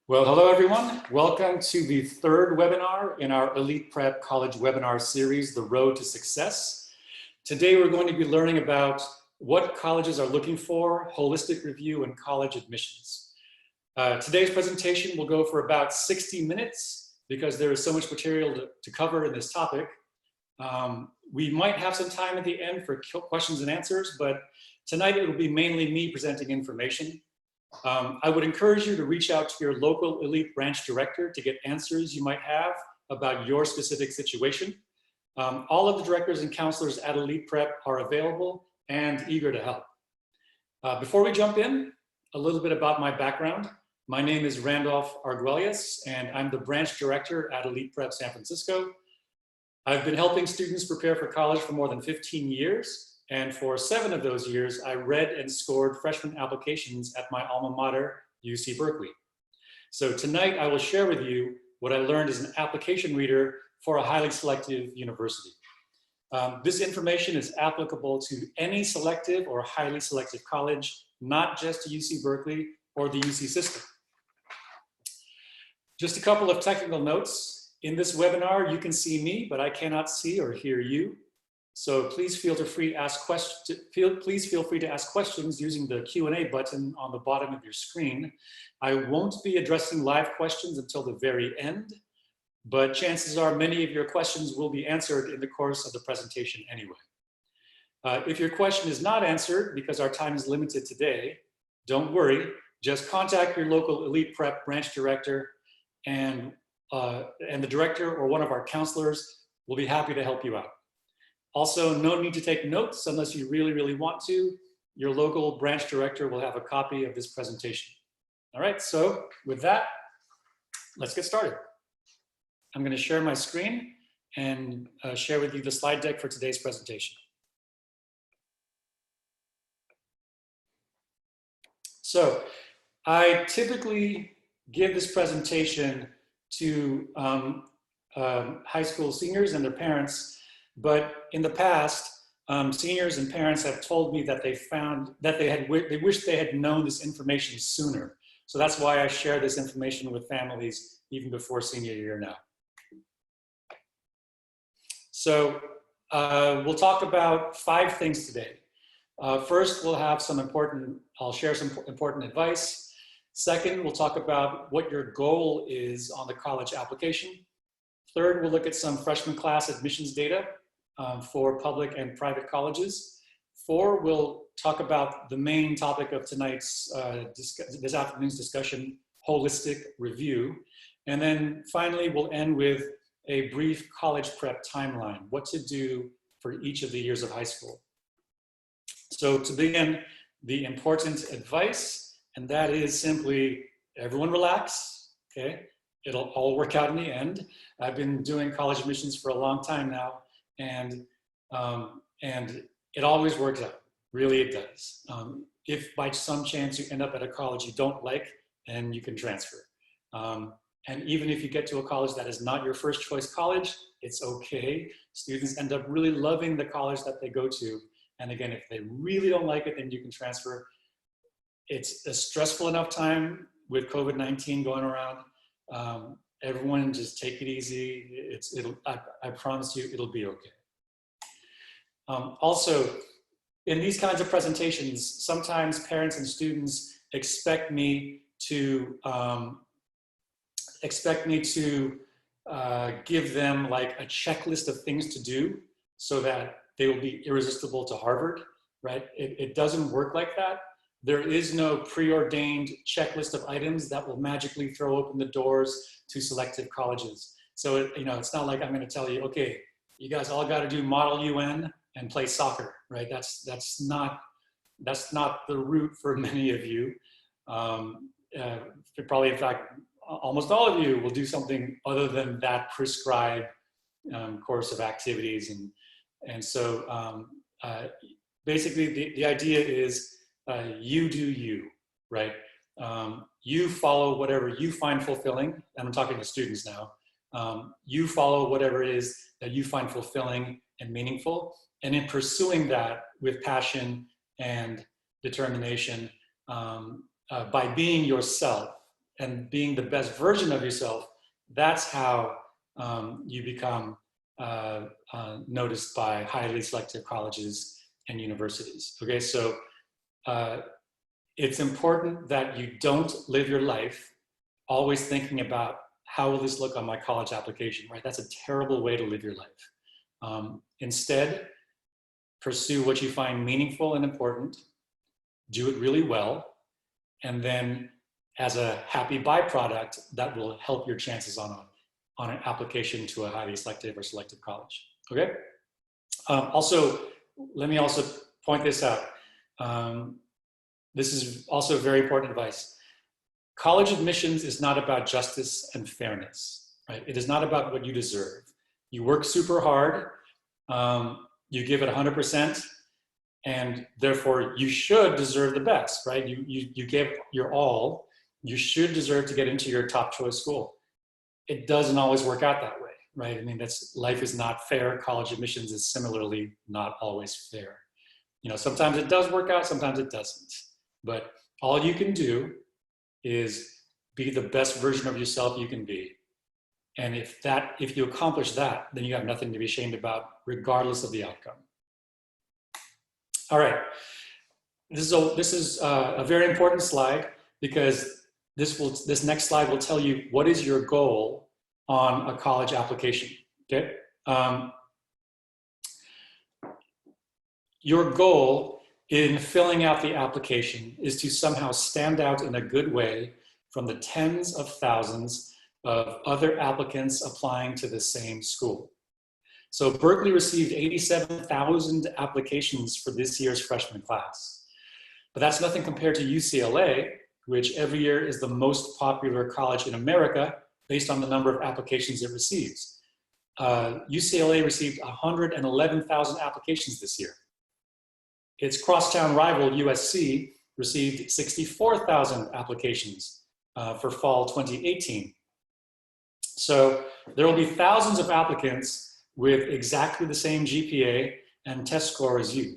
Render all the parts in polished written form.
Well, hello everyone. Welcome to the third webinar in our Elite Prep College webinar series, The Road to Success. Today we're going to be learning about what colleges are looking for, holistic review, and college admissions. Today's presentation will go for about 60 minutes because there is so much material to cover in this topic. We might have some time at the end for questions and answers, but tonight it will be mainly me presenting information. I would encourage you to reach out to your local Elite Branch Director to get answers you might have about your specific situation. All of the directors and counselors at Elite Prep are available and eager to help. Before we jump in, a little bit about my background. My name is Randolf Arguelles, and I'm the Branch Director at Elite Prep San Francisco. I've been helping students prepare for college for more than 15 years. And for 7 of those years, I read and scored freshman applications at my alma mater, UC Berkeley. So tonight I will share with you what I learned as an application reader for a highly selective university. This information is applicable to any selective or highly selective college, not just to UC Berkeley or the UC system. Just a couple of technical notes. In this webinar, you can see me, but I cannot see or hear you. So please feel free to ask questions. Please feel free to ask questions using the Q&A button on the bottom of your screen. I won't be addressing live questions until the very end, but chances are many of your questions will be answered in the course of the presentation anyway. If your question is not answered because our time is limited today, don't worry. Just contact your local Elite Prep Branch Director, and the director or one of our counselors will be happy to help you out. Also, no need to take notes unless you really want to. Your local branch director will have a copy of this presentation. All right, so with that, let's get started. I'm going to share my screen and share with you the slide deck for today's presentation. So I typically give this presentation to high school seniors and their parents. But in the past, seniors and parents have told me that they wish they had known this information sooner. So that's why I share this information with families even before senior year now. So we'll talk about 5 things today. First, I'll share some important advice. Second, we'll talk about what your goal is on the college application. Third, we'll look at some freshman class admissions data for public and private colleges. 4, we'll talk about the main topic of tonight's, this afternoon's discussion, holistic review. And then finally, we'll end with a brief college prep timeline, what to do for each of the years of high school. So to begin, the important advice, and that is simply, everyone relax, okay? It'll all work out in the end. I've been doing college admissions for a long time now, and it always works out. Really, it does. If by some chance you end up at a college you don't like, then you can transfer. And even if you get to a college that is not your first choice college, it's okay. Students end up really loving the college that they go to. And again, if they really don't like it, then you can transfer. It's a stressful enough time with COVID-19 going around. Everyone just take it easy. I promise you, it'll be okay. Also, in these kinds of presentations, sometimes parents and students expect me to give them like a checklist of things to do so that they will be irresistible to Harvard, right? It doesn't work like that. There is no preordained checklist of items that will magically throw open the doors to selective colleges. So it's not like I'm going to tell you, okay, you guys all got to do Model UN and play soccer, right? That's not the route for many of you. Probably, in fact, almost all of you will do something other than that prescribed course of activities, and so basically the idea is. You do you, right? You follow whatever you find fulfilling, and I'm talking to students now. You follow whatever it is that you find fulfilling and meaningful, and in pursuing that with passion and determination, by being yourself, and being the best version of yourself, that's how you become noticed by highly selective colleges and universities. Okay, so it's important that you don't live your life always thinking about how will this look on my college application, right? That's a terrible way to live your life. Instead, pursue what you find meaningful and important, do it really well, and then as a happy byproduct, that will help your chances on an application to a highly selective or selective college, okay? Also, let me also point this out. This is also very important advice. College admissions is not about justice and fairness, right? It is not about what you deserve. You work super hard, you give it 100%, and therefore you should deserve the best, right? You give your all, you should deserve to get into your top choice school. It doesn't always work out that way, right? I mean, life is not fair. College admissions is similarly not always fair. You know, sometimes it does work out, sometimes it doesn't. But all you can do is be the best version of yourself you can be. And if you accomplish that, then you have nothing to be ashamed about, regardless of the outcome. All right, this is a very important slide, because this next slide will tell you what is your goal on a college application, okay? Your goal in filling out the application is to somehow stand out in a good way from the tens of thousands of other applicants applying to the same school. So Berkeley received 87,000 applications for this year's freshman class. But that's nothing compared to UCLA, which every year is the most popular college in America based on the number of applications it receives. UCLA received 111,000 applications this year. Its crosstown rival, USC, received 64,000 applications for fall 2018. So there will be thousands of applicants with exactly the same GPA and test score as you.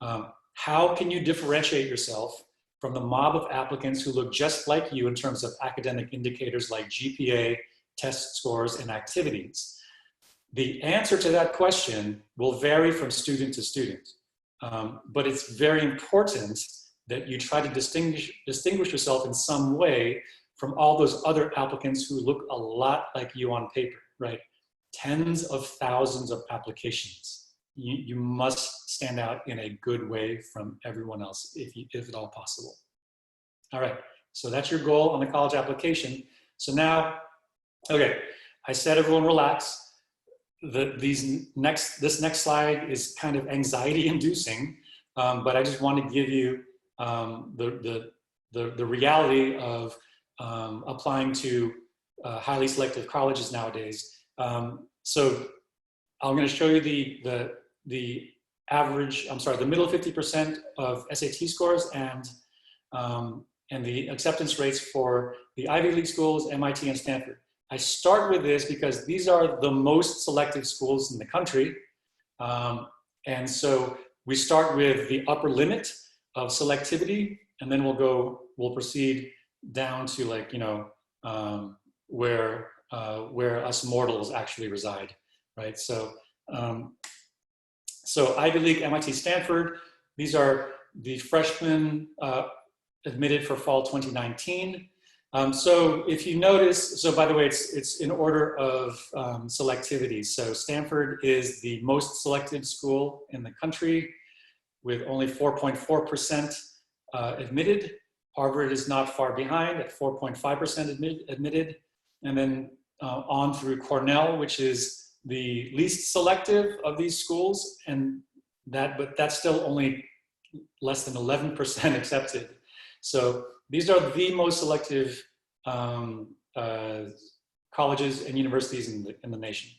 How can you differentiate yourself from the mob of applicants who look just like you in terms of academic indicators like GPA, test scores, and activities? The answer to that question will vary from student to student. But it's very important that you try to distinguish yourself in some way from all those other applicants who look a lot like you on paper, right? Tens of thousands of applications. You must stand out in a good way from everyone else, if at all possible. All right, so that's your goal on the college application. So now, okay, I said everyone relax. This next slide is kind of anxiety inducing, but I just want to give you the reality of applying to highly selective colleges nowadays. So I'm going to show you the average, the middle 50% of SAT scores and the acceptance rates for the Ivy League schools, MIT and Stanford. I start with this because these are the most selective schools in the country. And so we start with the upper limit of selectivity, and then we'll proceed down to, like, you know, where us mortals actually reside, right? So, so Ivy League, MIT, Stanford, these are the freshmen admitted for fall 2019. So if you notice, so by the way, it's in order of selectivity. So Stanford is the most selective school in the country with only 4.4% admitted. Harvard is not far behind at 4.5% admitted. And then on through Cornell, which is the least selective of these schools, but that's still only less than 11% accepted. So these are the most selective colleges and universities in the nation.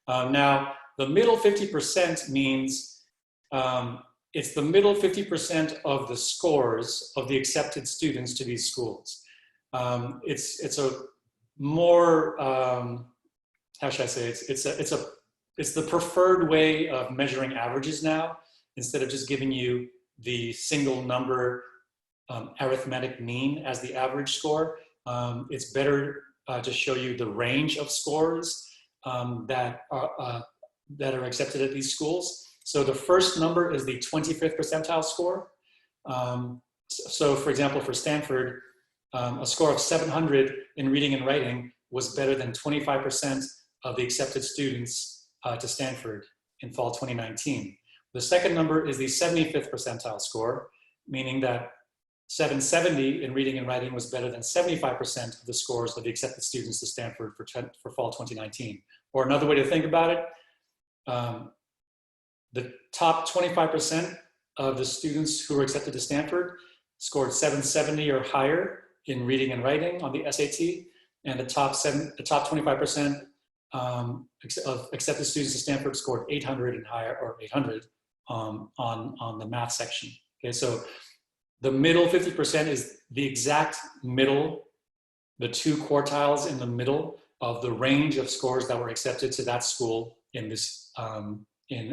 Now, the middle 50% means it's the middle 50% of the scores of the accepted students to these schools. It's a more, how should I say, it's the preferred way of measuring averages now, instead of just giving you the single number arithmetic mean as the average score. it's better to show you the range of scores that are accepted at these schools. So the first number is the 25th percentile score. So for example, for Stanford, a score of 700 in reading and writing was better than 25% of the accepted students to Stanford in fall 2019. The second number is the 75th percentile score, meaning that 770 in reading and writing was better than 75% of the scores of the accepted students to Stanford for fall 2019. Or another way to think about it, the top 25% of the students who were accepted to Stanford scored 770 or higher in reading and writing on the SAT, and the top 25% of accepted students to Stanford scored 800 and higher, or 800 on the math section. Okay, so the middle 50% is the exact middle, the two quartiles in the middle of the range of scores that were accepted to that school in this,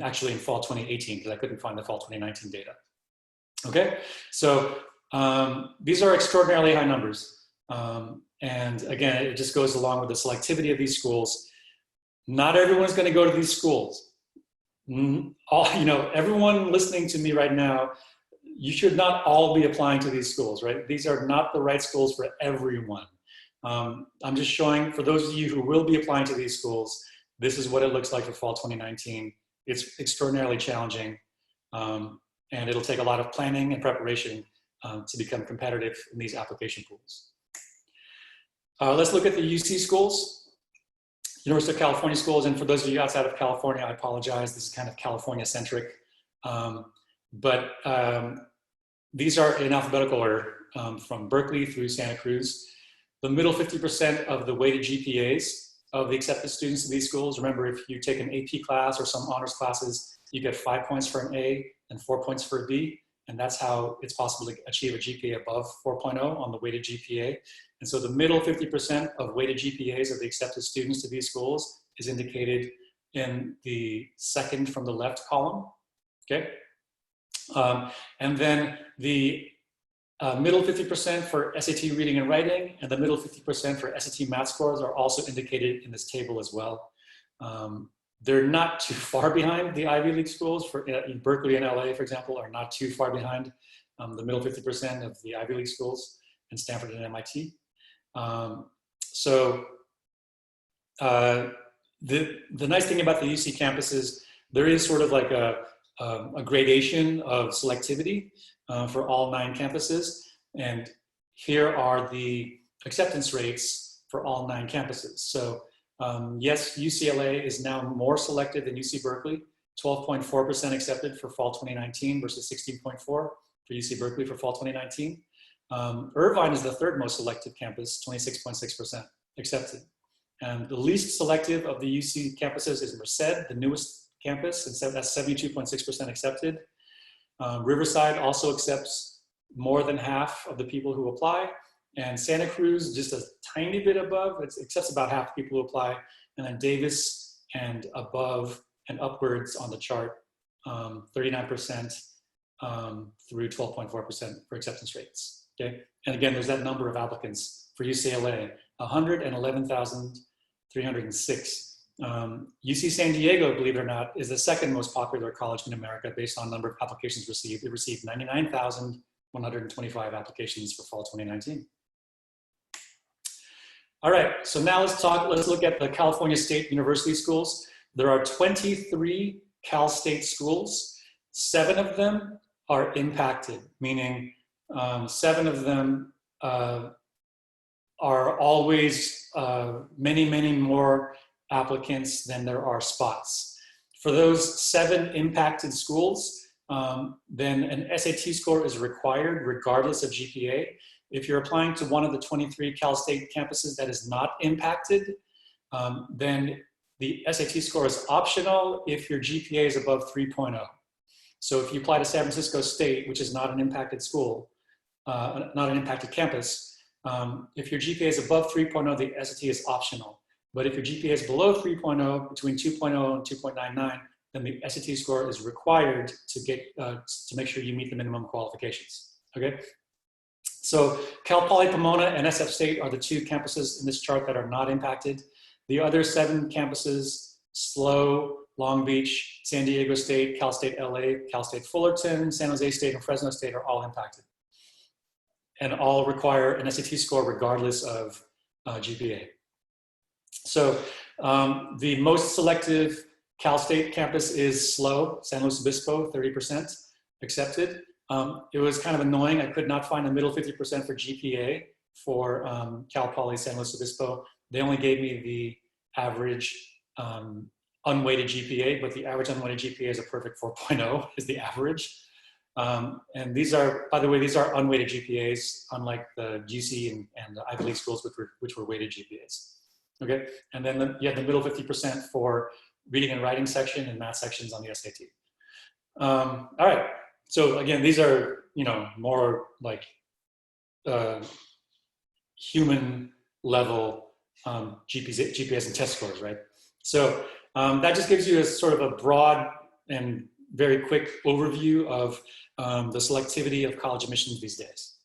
actually in fall 2018, because I couldn't find the fall 2019 data. Okay, so these are extraordinarily high numbers. And again, it just goes along with the selectivity of these schools. Not everyone's going to go to these schools. Everyone listening to me right now, you should not all be applying to these schools, right? These are not the right schools for everyone. I'm just showing, for those of you who will be applying to these schools, this is what it looks like for fall 2019. It's extraordinarily challenging, and it'll take a lot of planning and preparation to become competitive in these application pools. Let's look at the UC schools. University of California schools, and for those of you outside of California, I apologize, this is kind of California-centric. These are in alphabetical order from Berkeley through Santa Cruz. The middle 50% of the weighted GPAs of the accepted students in these schools, remember if you take an AP class or some honors classes, you get 5 points for an A and 4 points for a B, and that's how it's possible to achieve a GPA above 4.0 on the weighted GPA. And so the middle 50% of weighted GPAs of the accepted students to these schools is indicated in the second from the left column, okay? And then the middle 50% for SAT reading and writing and the middle 50% for SAT math scores are also indicated in this table as well. They're not too far behind the Ivy League schools. In Berkeley and LA, for example, are not too far behind the middle 50% of the Ivy League schools in Stanford and MIT. The nice thing about the UC campuses, there is sort of like a gradation of selectivity for all 9 campuses. And here are the acceptance rates for all 9 campuses. So yes, UCLA is now more selective than UC Berkeley, 12.4% accepted for fall 2019 versus 16.4 for UC Berkeley for fall 2019. Irvine is the third most selective campus, 26.6% accepted. And the least selective of the UC campuses is Merced, the newest campus, and that's 72.6% accepted. Riverside also accepts more than half of the people who apply. And Santa Cruz, just a tiny bit above, it accepts about half the people who apply. And then Davis and above and upwards on the chart, 39% through 12.4% for acceptance rates. Okay, and again, there's that number of applicants for UCLA, 111,306. UC San Diego, believe it or not, is the second most popular college in America based on number of applications received. It received 99,125 applications for fall 2019. All right, so now let's look at the California State University schools. There are 23 Cal State schools. 7 of them are impacted, meaning 7 of them are always many, many more applicants than there are spots. For those 7 impacted schools, then an SAT score is required regardless of GPA. If you're applying to one of the 23 Cal State campuses that is not impacted, then the SAT score is optional if your GPA is above 3.0. So if you apply to San Francisco State, which is not an impacted school, not an impacted campus, if your GPA is above 3.0, the SAT is optional. But if your GPA is below 3.0, between 2.0 and 2.99, then the SAT score is required to get to make sure you meet the minimum qualifications. Okay, So Cal Poly Pomona and SF State are the two campuses in this chart that are not impacted. The other 7 campuses, SLO, Long Beach, San Diego State, Cal State LA, Cal State Fullerton, San Jose State, and Fresno State are all impacted. And all require an SAT score regardless of GPA. So the most selective Cal State campus is SLO, San Luis Obispo, 30% accepted. It was kind of annoying. I could not find a middle 50% for GPA for Cal Poly San Luis Obispo. They only gave me the average unweighted GPA, but the average unweighted GPA is a perfect 4.0 is the average. And these are, by the way, these are unweighted GPAs, unlike the GC and the Ivy League schools, which were weighted GPAs. Okay, and then you have the middle 50% for reading and writing section and math sections on the SAT. All right, so again, these are, you know, more like human level GPAs and test scores, right? So that just gives you a sort of a broad and very quick overview of the selectivity of college admissions these days.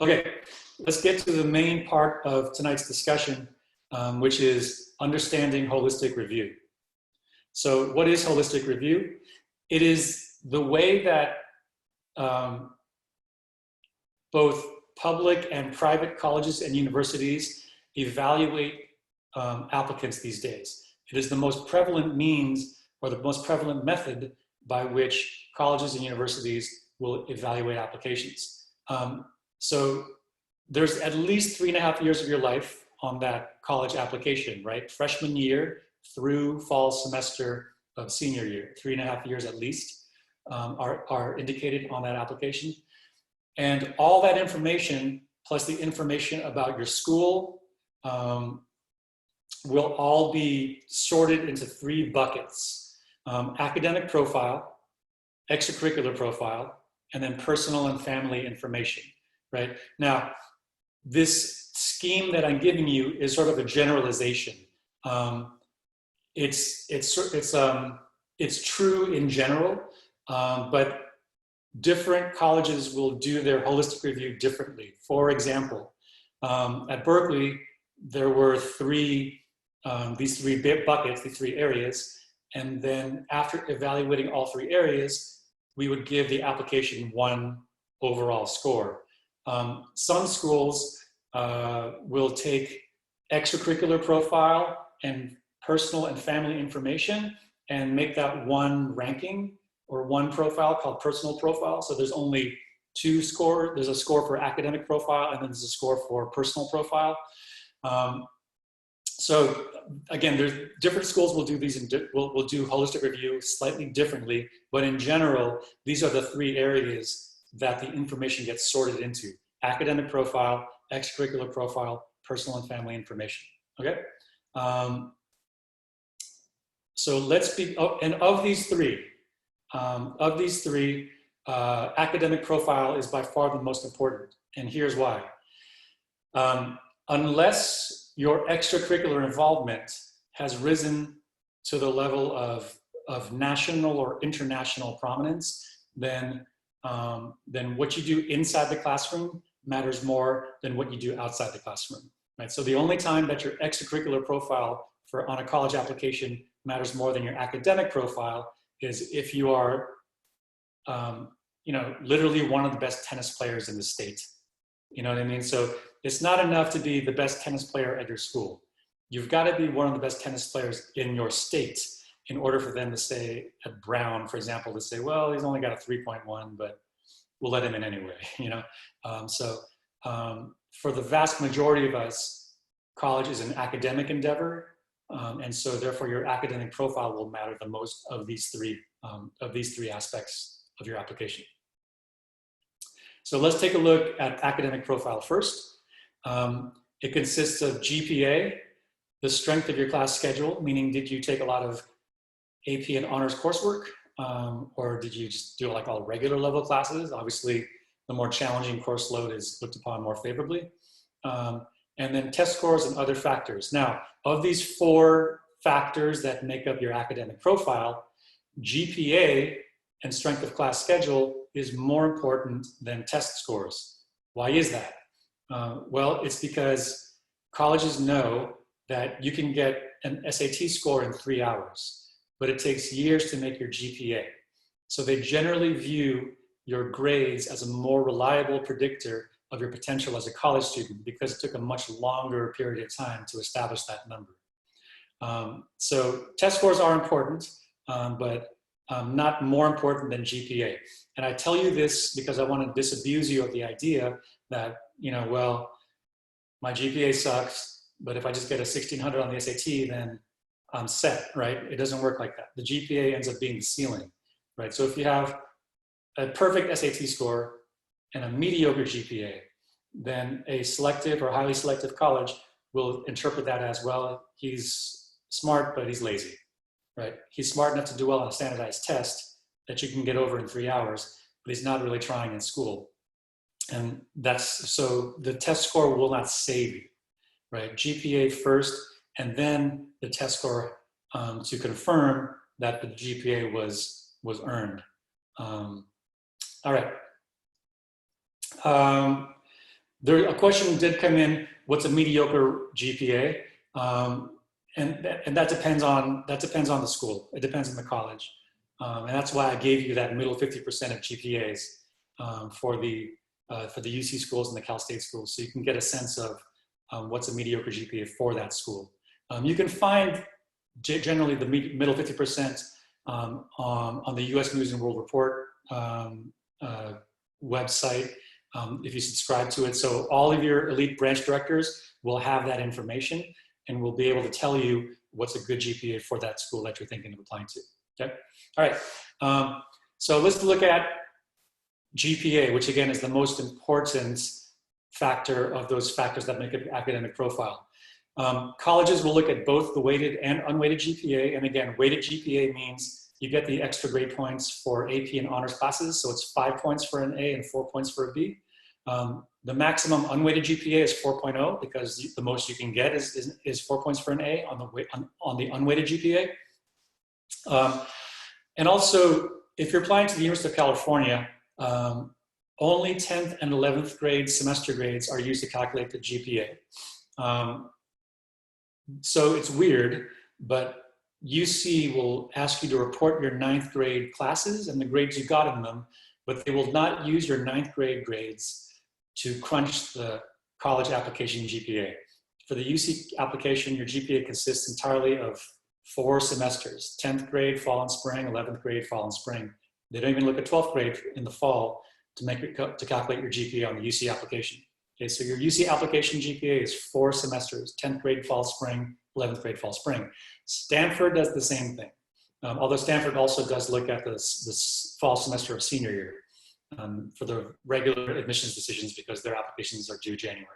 Okay, let's get to the main part of tonight's discussion, which is understanding holistic review. So what is holistic review? It is the way that both public and private colleges and universities evaluate applicants these days. It is the most prevalent means or the most prevalent method by which colleges and universities will evaluate applications. So there's at least 3.5 years of your life on that college application, right? Freshman year through fall semester of senior year, 3.5 years at least are indicated on that application. And all that information, plus the information about your school, will all be sorted into 3 buckets: academic profile, extracurricular profile, and then personal and family information, right? Now, this scheme that I'm giving you is sort of a generalization. It's true in general, but different colleges will do their holistic review differently. For example, at Berkeley, there were these 3 buckets, these 3 areas, and then after evaluating all 3 areas, we would give the application 1 overall score. Some schools will take extracurricular profile and personal and family information and make that 1 ranking or 1 profile called personal profile. So there's only 2 scores. There's a score for academic profile and then there's a score for personal profile. So again, there's different schools will do these and will do holistic review slightly differently, but in general, these are the 3 areas that the information gets sorted into: academic profile, extracurricular profile, personal and family information. Okay. So let's be, and of these 3, academic profile is by far the most important, and here's why. Unless your extracurricular involvement has risen to the level of national or international prominence, then what you do inside the classroom matters more than what you do outside the classroom, right? So the only time that your extracurricular profile on a college application matters more than your academic profile is if you are, you know, literally one of the best tennis players in the state. You know what I mean? So it's not enough to be the best tennis player at your school. You've got to be one of the best tennis players in your state in order for them to say, at Brown, for example, to say, well, he's only got a 3.1, but we'll let him in anyway, you know? For the vast majority of us, college is an academic endeavor. And so therefore your academic profile will matter the most of these three aspects of your application. So let's take a look at academic profile first. It consists of GPA, the strength of your class schedule, meaning did you take a lot of AP and honors coursework, or did you just do like all regular level classes? Obviously, the more challenging course load is looked upon more favorably. And then test scores and other factors. Now, of these 4 factors that make up your academic profile, GPA and strength of class schedule is more important than test scores. Why is that? Well, it's because colleges know that you can get an SAT score in 3 hours, but it takes years to make your GPA. So they generally view your grades as a more reliable predictor of your potential as a college student because it took a much longer period of time to establish that number. So test scores are important, but not more important than GPA. And I tell you this because I want to disabuse you of the idea that, well, my GPA sucks, but if I just get a 1600 on the SAT, then I'm set, right? It doesn't work like that. The GPA ends up being the ceiling, right? So if you have a perfect SAT score and a mediocre GPA, then a selective or highly selective college will interpret that as, well, he's smart, but he's lazy, right? He's smart enough to do well on a standardized test that you can get over in 3 hours, but he's not really trying in school. And so the test score will not save you, right? GPA first, and then the test score to confirm that the GPA was earned. All right. A question did come in, what's a mediocre GPA? And that depends on the school. It depends on the college. And that's why I gave you that middle 50% of GPAs for the UC schools and the Cal State schools, so you can get a sense of what's a mediocre GPA for that school. You can find generally the middle 50% on the US News and World Report website if you subscribe to it. So all of your elite branch directors will have that information and will be able to tell you what's a good GPA for that school that you're thinking of applying to. Okay, all right. So let's look at GPA, which again is the most important factor of those factors that make an academic profile. Colleges will look at both the weighted and unweighted GPA. And again, weighted GPA means you get the extra grade points for AP and honors classes. So it's 5 points for an A and 4 points for a B. The maximum unweighted GPA is 4.0 because the most you can get is 4 points for an A on the unweighted GPA. And also, if you're applying to the University of California, only 10th and 11th grade semester grades are used to calculate the GPA. So it's weird, but UC will ask you to report your 9th grade classes and the grades you got in them, but they will not use your 9th grade grades to crunch the college application GPA. For the UC application, your GPA consists entirely of 4 semesters, 10th grade, fall and spring, 11th grade, fall and spring. They don't even look at 12th grade in the fall to calculate your GPA on the UC application. Okay, so your UC application GPA is 4 semesters, 10th grade, fall, spring, 11th grade, fall, spring. Stanford does the same thing. Although Stanford also does look at this fall semester of senior year for the regular admissions decisions because their applications are due January.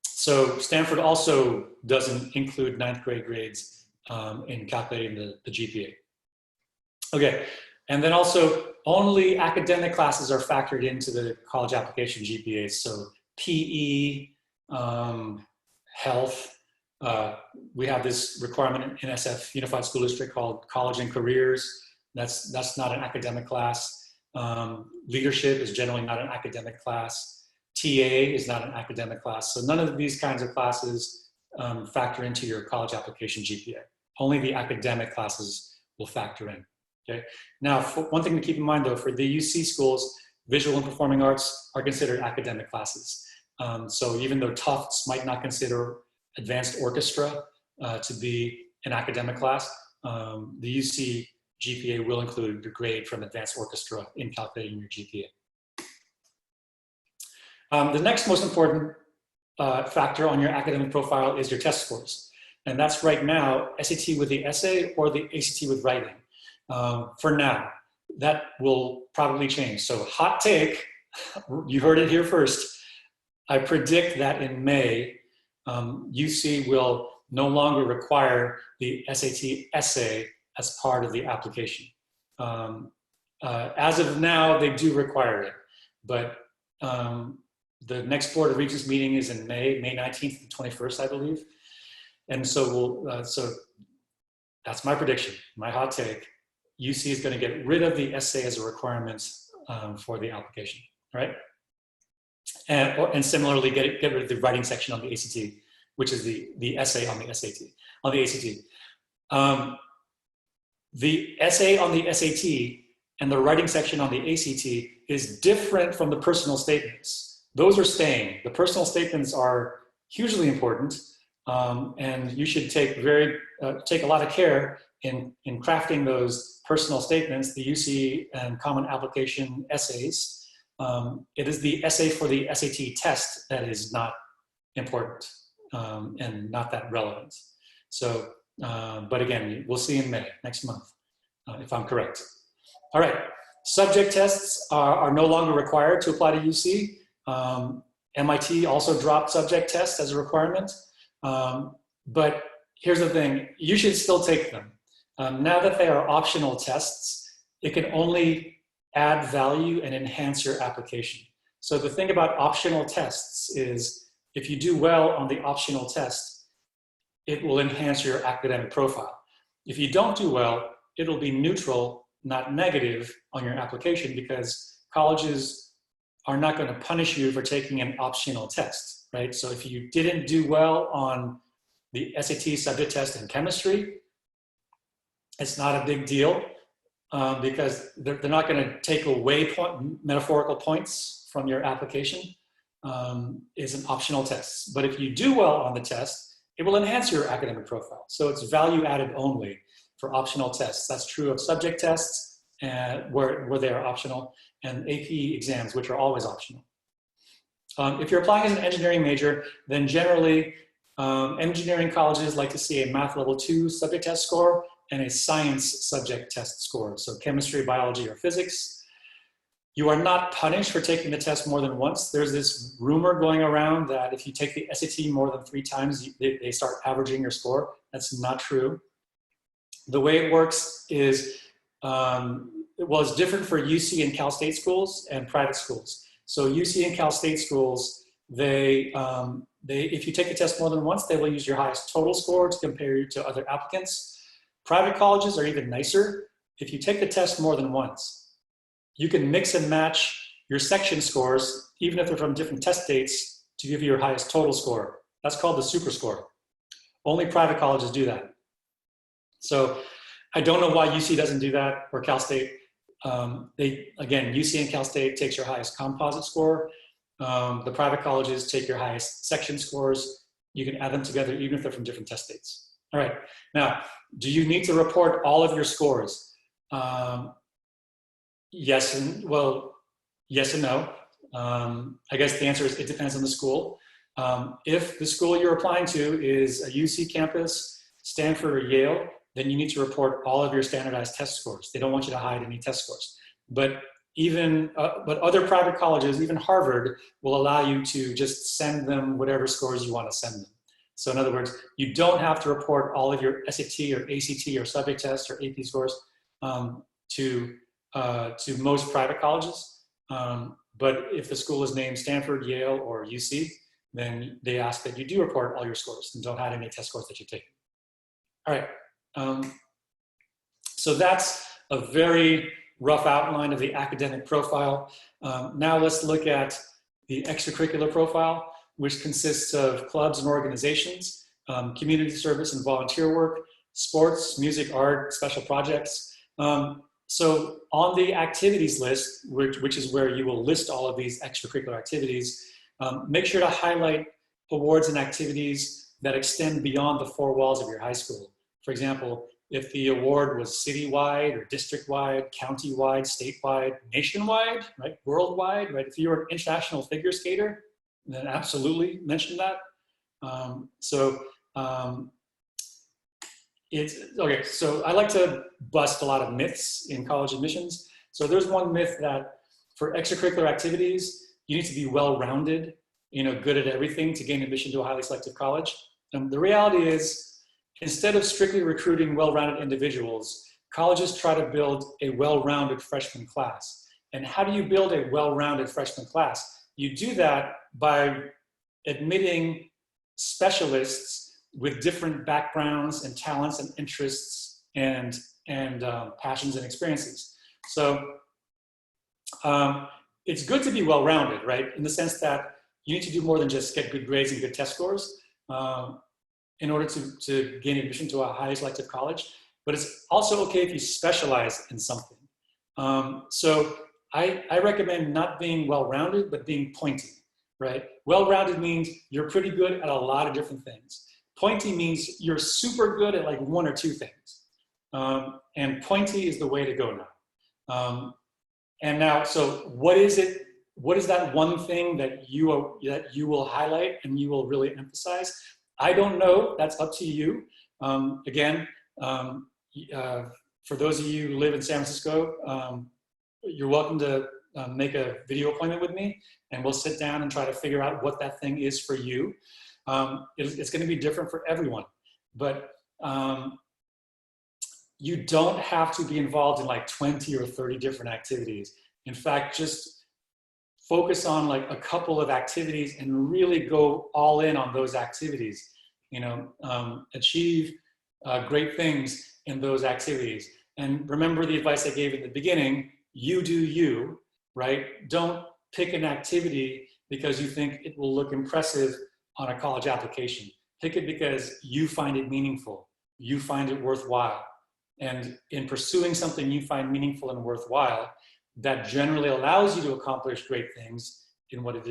So Stanford also doesn't include 9th grade grades in calculating the GPA. Okay, and then also only academic classes are factored into the college application GPAs. So PE, health, we have this requirement in SF Unified School District called College and Careers. That's not an academic class. Leadership is generally not an academic class. TA is not an academic class. So none of these kinds of classes factor into your college application GPA. Only the academic classes will factor in. Okay. Now, one thing to keep in mind though, for the UC schools, visual and performing arts are considered academic classes. So even though Tufts might not consider advanced orchestra to be an academic class, the UC GPA will include the grade from advanced orchestra in calculating your GPA. The next most important factor on your academic profile is your test scores. And that's right now, SAT with the essay or the ACT with writing. For now, that will probably change. So hot take, you heard it here first. I predict that in May, UC will no longer require the SAT essay as part of the application. As of now, they do require it, but the next Board of Regents meeting is in May 19th and 21st, I believe. And so so that's my prediction, my hot take. UC is going to get rid of the essay as a requirement for the application, right? And similarly, get rid of the writing section on the ACT, which is the essay on the SAT, on the ACT. The essay on the SAT and the writing section on the ACT is different from the personal statements. Those are staying. The personal statements are hugely important, and you should take a lot of care in crafting those personal statements, the UC and Common Application essays. It is the essay for the SAT test that is not important and not that relevant. So, but again, we'll see in May, next month, if I'm correct. All right, subject tests are no longer required to apply to UC. MIT also dropped subject tests as a requirement. But here's the thing, you should still take them. Now that they are optional tests, it can only add value and enhance your application. So the thing about optional tests is if you do well on the optional test, it will enhance your academic profile. If you don't do well, it'll be neutral, not negative on your application, because colleges are not going to punish you for taking an optional test, right? So if you didn't do well on the SAT subject test in chemistry, it's not a big deal because they're not going to take away metaphorical points from your application. Is an optional test. But if you do well on the test, it will enhance your academic profile. So it's value added only for optional tests. That's true of subject tests where they are optional, and AP exams, which are always optional. If you're applying as an engineering major, then generally engineering colleges like to see a math level 2 subject test score and a science subject test score. So chemistry, biology, or physics. You are not punished for taking the test more than once. There's this rumor going around that if you take the SAT more than 3 times, they start averaging your score. That's not true. The way it works is, it's different for UC and Cal State schools and private schools. So UC and Cal State schools, if you take the test more than once, they will use your highest total score to compare you to other applicants. Private colleges are even nicer. If you take the test more than once, you can mix and match your section scores, even if they're from different test dates, to give you your highest total score. That's called the super score. Only private colleges do that. So I don't know why UC doesn't do that, or Cal State. Again, UC and Cal State takes your highest composite score. The private colleges take your highest section scores. You can add them together even if they're from different test dates. All right, now, do you need to report all of your scores? Yes and no. I guess the answer is it depends on the school. If the school you're applying to is a UC campus, Stanford or Yale, then you need to report all of your standardized test scores. They don't want you to hide any test scores. But but other private colleges, even Harvard, will allow you to just send them whatever scores you want to send them. So in other words, you don't have to report all of your SAT or ACT or subject test or AP scores to most private colleges. But if the school is named Stanford, Yale, or UC, then they ask that you do report all your scores and don't hide any test scores that you've taken. All right. So that's a very rough outline of the academic profile. Now let's look at the extracurricular profile, which consists of clubs and organizations, community service and volunteer work, sports, music, art, special projects. So on the activities list, which is where you will list all of these extracurricular activities, make sure to highlight awards and activities that extend beyond the 4 walls of your high school. For example, if the award was citywide or district-wide, county-wide, statewide, nationwide, right, worldwide, right? If you're an international figure skater, then absolutely mention that. Okay, so I like to bust a lot of myths in college admissions. So there's one myth that for extracurricular activities, you need to be well-rounded, good at everything to gain admission to a highly selective college. And the reality is, instead of strictly recruiting well-rounded individuals, colleges try to build a well-rounded freshman class. And how do you build a well-rounded freshman class? You do that by admitting specialists with different backgrounds and talents and interests and and passions and experiences. So it's good to be well-rounded, right? In the sense that you need to do more than just get good grades and good test scores in order to gain admission to a highly selective college. But it's also okay if you specialize in something. So I recommend not being well-rounded, but being pointy, right? Well-rounded means you're pretty good at a lot of different things. Pointy means you're super good at like one or two things. And pointy is the way to go now. And now, so what is it? What is that one thing that you will highlight and you will really emphasize? I don't know. That's up to you. Again, for those of you who live in San Francisco, you're welcome to make a video appointment with me, and we'll sit down and try to figure out what that thing is for you. It's going to be different for everyone, but you don't have to be involved in like 20 or 30 different activities. In fact, just focus on like a couple of activities and really go all in on those activities. You know, achieve great things in those activities. And remember the advice I gave in the beginning, you do you, right? Don't pick an activity because you think it will look impressive on a college application. Pick it because you find it meaningful, you find it worthwhile. And in pursuing something you find meaningful and worthwhile, that generally allows you to accomplish great things in what it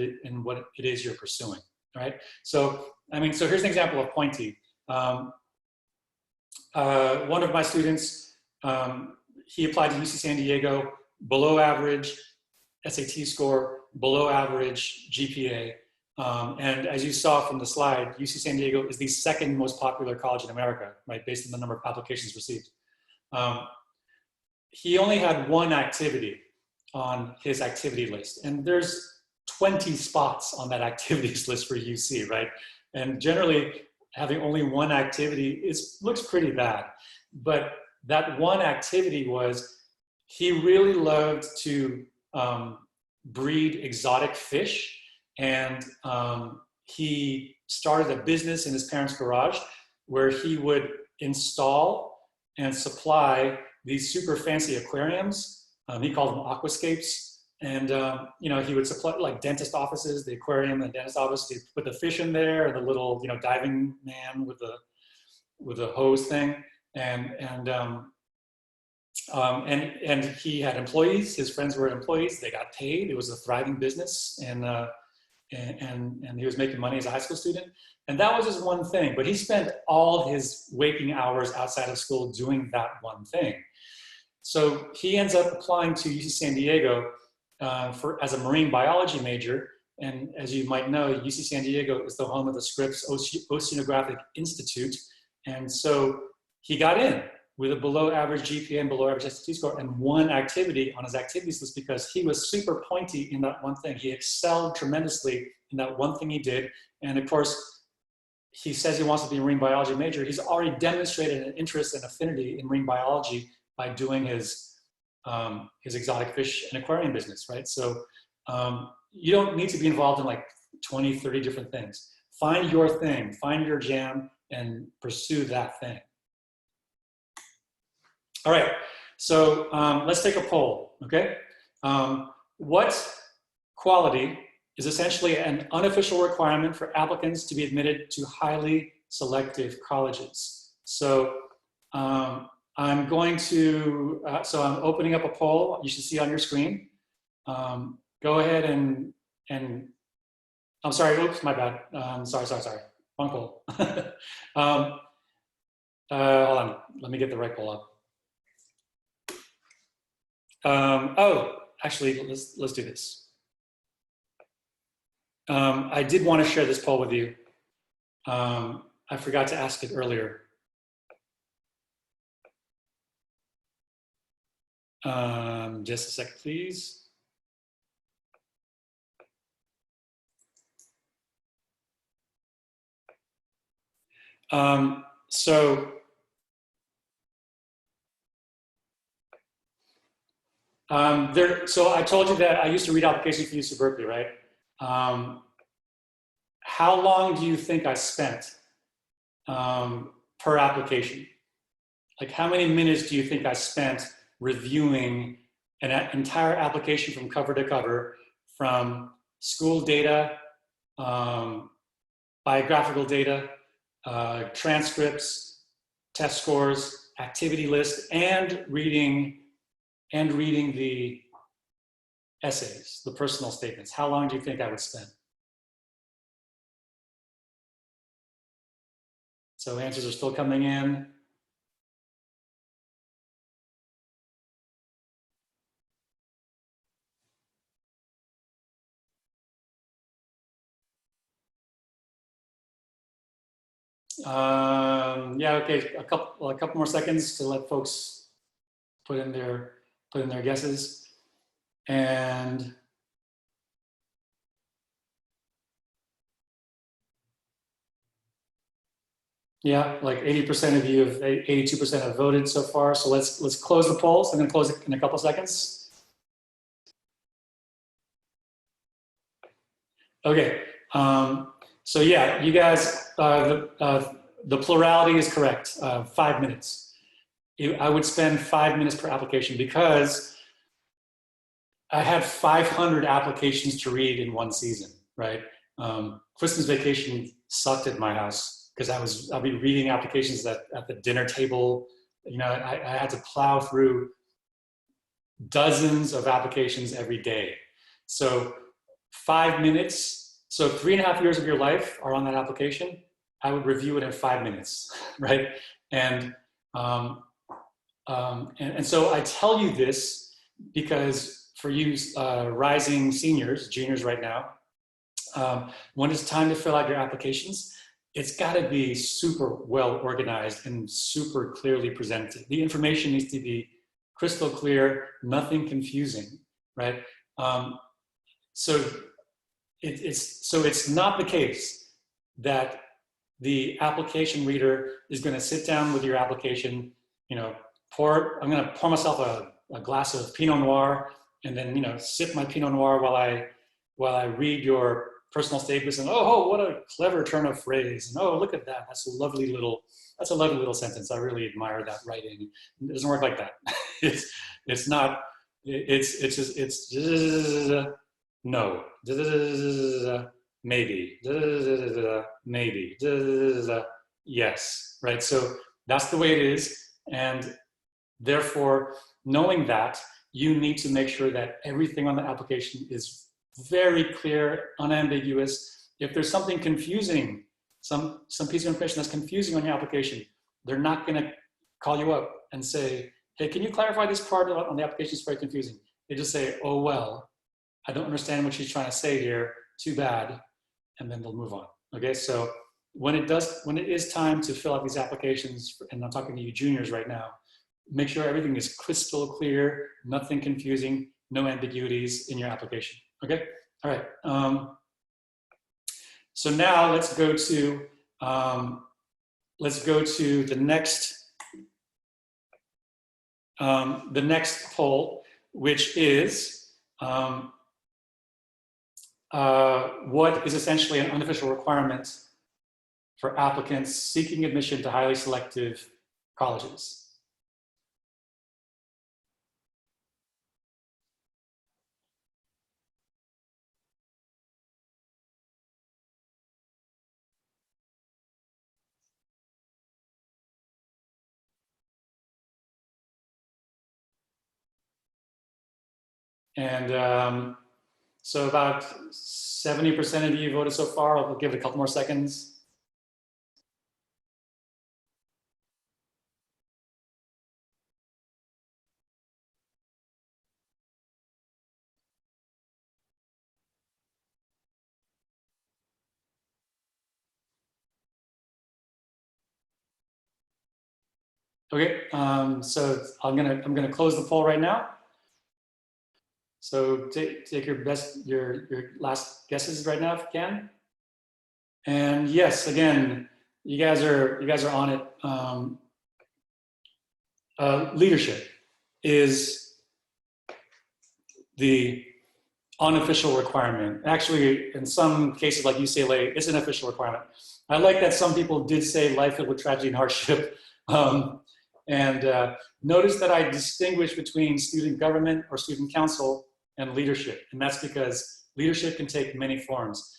is you're pursuing, right? So, I mean, so here's an example of pointy. One of my students, he applied to UC San Diego, below average SAT score, below average GPA. And as you saw from the slide, UC San Diego is the second most popular college in America, right? Based on the number of applications received. He only had one activity on his activity list, and there's 20 spots on that activities list for UC, right? And generally having only one activity looks pretty bad. But that one activity was, he really loved to breed exotic fish, and he started a business in his parents' garage where he would install and supply these super fancy aquariums. He called them aquascapes. And you know, he would supply like dentist offices, the aquarium and dentist office, he'd put the fish in there, and the little, you know, diving man with the hose thing. And he had employees. His friends were employees. They got paid. It was a thriving business, and he was making money as a high school student. And that was his one thing. But he spent all his waking hours outside of school doing that one thing. So he ends up applying to UC San Diego as a marine biology major. And as you might know, UC San Diego is the home of the Scripps Oceanographic Institute. And so he got in with a below average GPA and below average SAT score and one activity on his activities list because he was super pointy in that one thing. He excelled tremendously in that one thing he did. And of course, he says he wants to be a marine biology major. He's already demonstrated an interest and affinity in marine biology by doing his exotic fish and aquarium business, right? So you don't need to be involved in like 20, 30 different things. Find your thing, find your jam, and pursue that thing. All right, so let's take a poll, okay? What quality is essentially an unofficial requirement for applicants to be admitted to highly selective colleges? So I'm going to, so I'm opening up a poll you should see on your screen. Go ahead and I'm sorry, oops, my bad. Sorry, wrong poll. Hold on, let me get the right poll up. Oh, actually, let's do this. I did want to share this poll with you. I forgot to ask it earlier. Just a second, please. So I told you that I used to read applications for UC Berkeley, right? How long do you think I spent per application? like how many minutes do you think I spent reviewing an entire application from cover to cover, from school data, biographical data, transcripts, test scores, activity list, and reading the essays, the personal statements? How long do you think I would spend? So answers are still coming in. Yeah, okay, a couple more seconds to let folks put in their guesses. And yeah, like 80% of you have, 82% have voted so far. So let's close the polls. I'm gonna close it in a couple seconds. Okay, so yeah, you guys, the plurality is correct, 5 minutes. I would spend 5 minutes per application because I had 500 applications to read in one season, right? Christmas vacation sucked at my house because I'll be reading applications at the dinner table. You know, I had to plow through dozens of applications every day. So 5 minutes, so 3.5 years of your life are on that application. I would review it in 5 minutes, right? And so I tell you this because for you rising seniors, juniors right now, when it's time to fill out your applications, it's got to be super well organized and super clearly presented. The information needs to be crystal clear, nothing confusing, right? So it's not the case that the application reader is going to sit down with your application, you know, I'm going to pour myself a glass of Pinot Noir and then, you know, sip my Pinot Noir while I read your personal statements and, oh, what a clever turn of phrase. And, oh, look at that. That's a lovely little sentence. I really admire that writing. It doesn't work like that. It's not, it's no, maybe, maybe, yes, right? So that's the way it is. And therefore, knowing that, you need to make sure that everything on the application is very clear, unambiguous. If there's something confusing, some piece of information that's confusing on your application, they're not going to call you up and say, hey, can you clarify this part on the application? It's very confusing. They just say, oh, well, I don't understand what she's trying to say here. Too bad. And then they'll move on. Okay, so when it is time to fill out these applications, and I'm talking to you juniors right now, make sure everything is crystal clear, nothing confusing, no ambiguities in your application. Okay, all right. So now let's go to the next poll, which is what is essentially an unofficial requirement for applicants seeking admission to highly selective colleges. And so about 70% of you voted so far. I'll give it a couple more seconds. Okay, so I'm gonna close the poll right now. So take your last guesses right now if you can. And yes, again, you guys are on it. Leadership is the unofficial requirement. Actually, in some cases like UCLA, it's an official requirement. I like that some people did say life filled with tragedy and hardship. And notice that I distinguish between student government or student council and leadership. And that's because leadership can take many forms.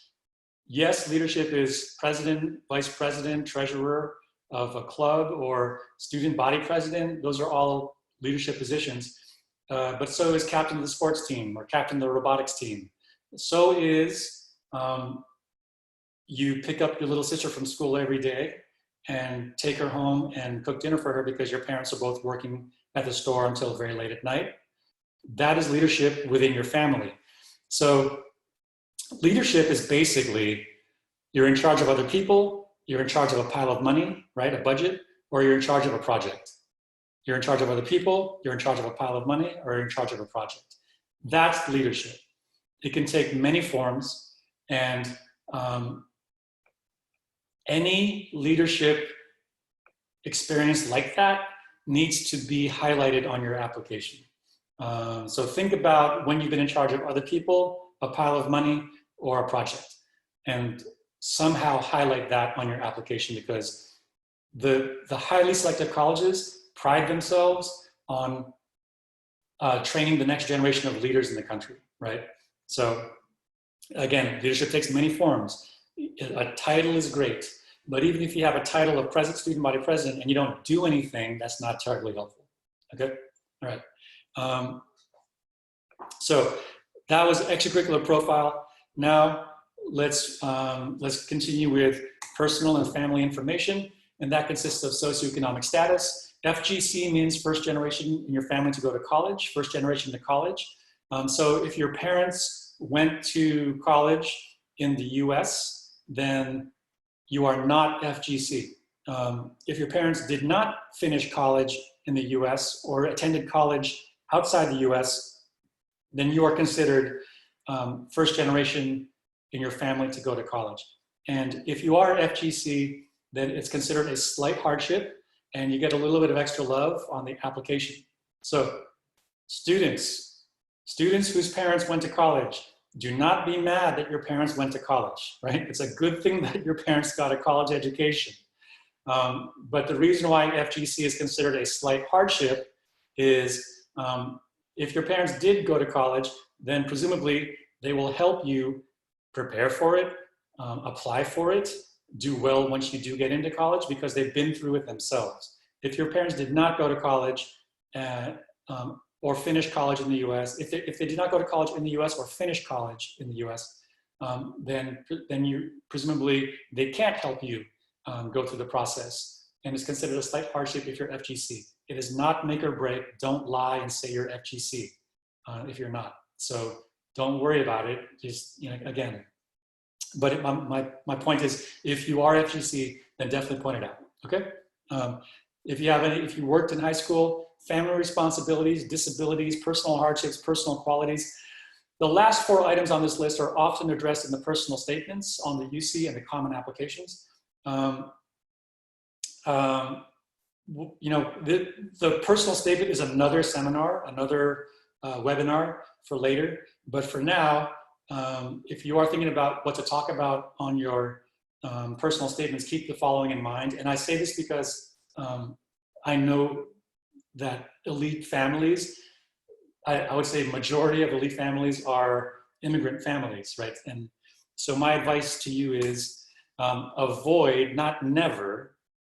Yes, leadership is president, vice president, treasurer of a club, or student body president. Those are all leadership positions. But so is captain of the sports team or captain of the robotics team. So is you pick up your little sister from school every day and take her home and cook dinner for her because your parents are both working at the store until very late at night. That is leadership within your family. So leadership is basically, you're in charge of other people, you're in charge of a pile of money, right, a budget, or you're in charge of a project. You're in charge of other people, you're in charge of a pile of money, or you're in charge of a project. That's leadership. It can take many forms, and any leadership experience like that needs to be highlighted on your application. So think about when you've been in charge of other people, a pile of money, or a project, and somehow highlight that on your application, because the highly selective colleges pride themselves on training the next generation of leaders in the country, right? So again, leadership takes many forms. A title is great, but even if you have a title of president, student body president, and you don't do anything, that's not terribly helpful, okay? All right. So that was extracurricular profile. Now let's continue with personal and family information, and that consists of socioeconomic status. FGC means first generation in your family to go to college, first generation to college. So if your parents went to college in the US, then you are not FGC. If your parents did not finish college in the US or attended college outside the US, then you are considered first generation in your family to go to college. And if you are FGC, then it's considered a slight hardship, and you get a little bit of extra love on the application. So students whose parents went to college, do not be mad that your parents went to college, right? It's a good thing that your parents got a college education. But the reason why FGC is considered a slight hardship is if your parents did go to college, then presumably they will help you prepare for it, apply for it, do well once you do get into college, because they've been through it themselves. If your parents did not go to college or finish college in the US, if they did not go to college in the US or finish college in the US, then you presumably they can't help you go through the process, and it's considered a slight hardship if you're FGC. It is not make or break. Don't lie and say you're FGC if you're not. So don't worry about it. Just, you know, again. But my point is, if you are FGC, then definitely point it out. Okay. If you worked in high school, family responsibilities, disabilities, personal hardships, personal qualities. The last 4 items on this list are often addressed in the personal statements on the UC and the common applications. You know, the personal statement is another seminar, another webinar for later. But for now, if you are thinking about what to talk about on your personal statements, keep the following in mind. And I say this because I know that elite families, I would say majority of elite families are immigrant families, right? And so my advice to you is avoid, not never,